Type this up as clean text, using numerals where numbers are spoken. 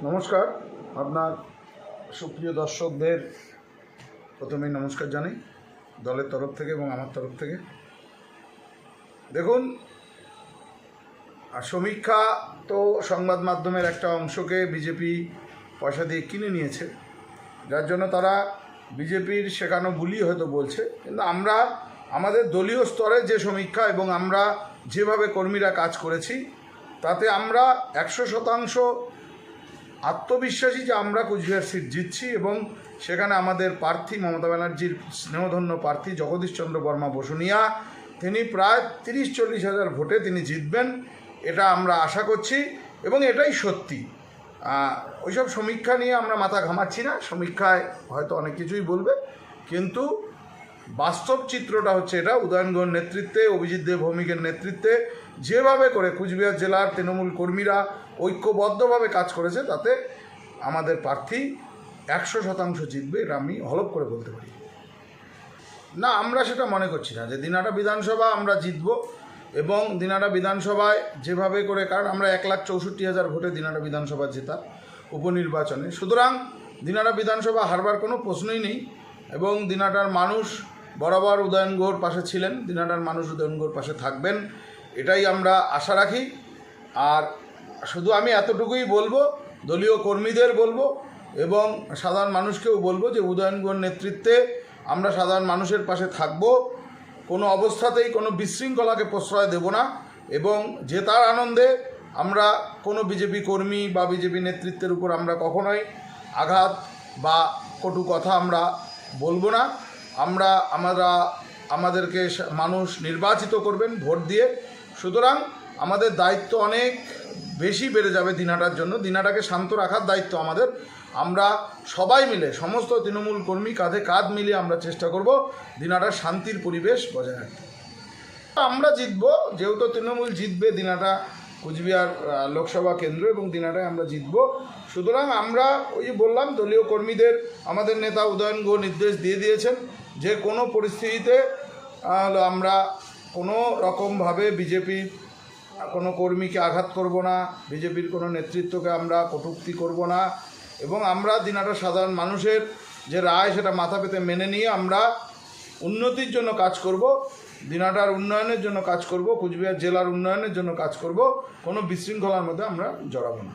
নমস্কার। আপনার সুপ্রিয় দর্শকদের প্রথমেই নমস্কার জানাই দলের তরফ থেকে এবং আমার তরফ থেকে। দেখুন, সমীক্ষা তো সংবাদ মাধ্যমের একটা অংশকে বিজেপি পয়সা দিয়ে কিনে নিয়েছে, যার জন্য তারা বিজেপির শেখানো বুলি হয়তো বলছে। কিন্তু আমরা আমাদের দলীয় স্তরে যে সমীক্ষা এবং আমরা যেভাবে কর্মীরা কাজ করেছি, তাতে আমরা 100% আত্মবিশ্বাসী যে আমরা কুচবিহার সিট জিতছি এবং সেখানে আমাদের প্রার্থী মমতা ব্যানার্জির স্নেহধন্য প্রার্থী জগদীশ চন্দ্র বর্মা বসুনিয়া তিনি প্রায় 30-40 হাজার ভোটে তিনি জিতবেন, এটা আমরা আশা করছি এবং এটাই সত্যি। ওইসব সমীক্ষা নিয়ে আমরা মাথা ঘামাচ্ছি না। সমীক্ষায় হয়তো অনেক কিছুই বলবে, কিন্তু বাস্তব চিত্রটা হচ্ছে এটা। উদয়নগড় নেতৃত্বে, অভিজিৎ দেব ভৌমিকের নেতৃত্বে যেভাবে করে কুচবিহার জেলার তৃণমূল কর্মীরা ঐক্যবদ্ধভাবে কাজ করেছে, তাতে আমাদের প্রার্থী 100% জিতবে, এটা আমি হলফ করে বলতে পারি। না, আমরা সেটা মনে করছি না যে দিনাটা বিধানসভা আমরা জিতব এবং দিনাটা বিধানসভায় যেভাবে করে, কারণ আমরা 1,64,000 ভোটে দিনাটা বিধানসভা জেতা উপনির্বাচনে, সুতরাং দিনাটা বিধানসভা হারবার কোনো প্রশ্নই নেই। এবং দিনাটার মানুষ বরাবর উদয়নগড় পাশে ছিলেন, দিনাটার মানুষ উদয়নগড় পাশে থাকবেন, এটাই আমরা আশা রাখি। আর শুধু আমি এতটুকুই বলবো, দলীয় কর্মীদের বলবো এবং সাধারণ মানুষকেও বলবো যে উদয়নগড় নেতৃত্বে আমরা সাধারণ মানুষের পাশে থাকব, কোনো অবস্থাতেই কোনো বিশৃঙ্খলাকে প্রশ্রয় দেব না এবং জেতার আনন্দে আমরা কোনো বিজেপি কর্মী বা বিজেপি নেতৃত্বের উপর আমরা কখনোই আঘাত বা কটু কথা আমরা বলবো না। আমাদেরকে মানুষ নির্বাচিত করবেন ভোট দিয়ে, সুতরাং আমাদের দায়িত্ব অনেক বেশি বেড়ে যাবে দিনাটার জন্য। দিনাটাকে শান্ত রাখার দায়িত্ব আমাদের। আমরা সবাই মিলে, সমস্ত তৃণমূল কর্মী কাঁধে কাঁধ মিলিয়ে আমরা চেষ্টা করব দিনাটার শান্তির পরিবেশ বজায় রাখতে। আমরা জিতব, যেহেতু তৃণমূল জিতবে দিনাটা কুচবিহার লোকসভা কেন্দ্র এবং দিনাটায় আমরা জিতব। সুতরাং আমরা ওই যে বললাম, দলীয় কর্মীদের আমাদের নেতা উদয়নগড় নির্দেশ দিয়ে দিয়েছেন যে কোনো পরিস্থিতিতে আমরা কোনো রকমভাবে বিজেপির কোনো কর্মীকে আঘাত করব না, বিজেপির কোনো নেতৃত্বকে আমরা কটূক্তি করব না এবং আমরা দিনাটা সাধারণ মানুষের যে রায় সেটা মাথা পেতে মেনে নিয়ে আমরা উন্নতির জন্য কাজ করব, দিনাটার উন্নয়নের জন্য কাজ করব, কুচবিহার জেলার উন্নয়নের জন্য কাজ করব। কোনো বিশৃঙ্খলার মধ্যে আমরা জড়াবো না।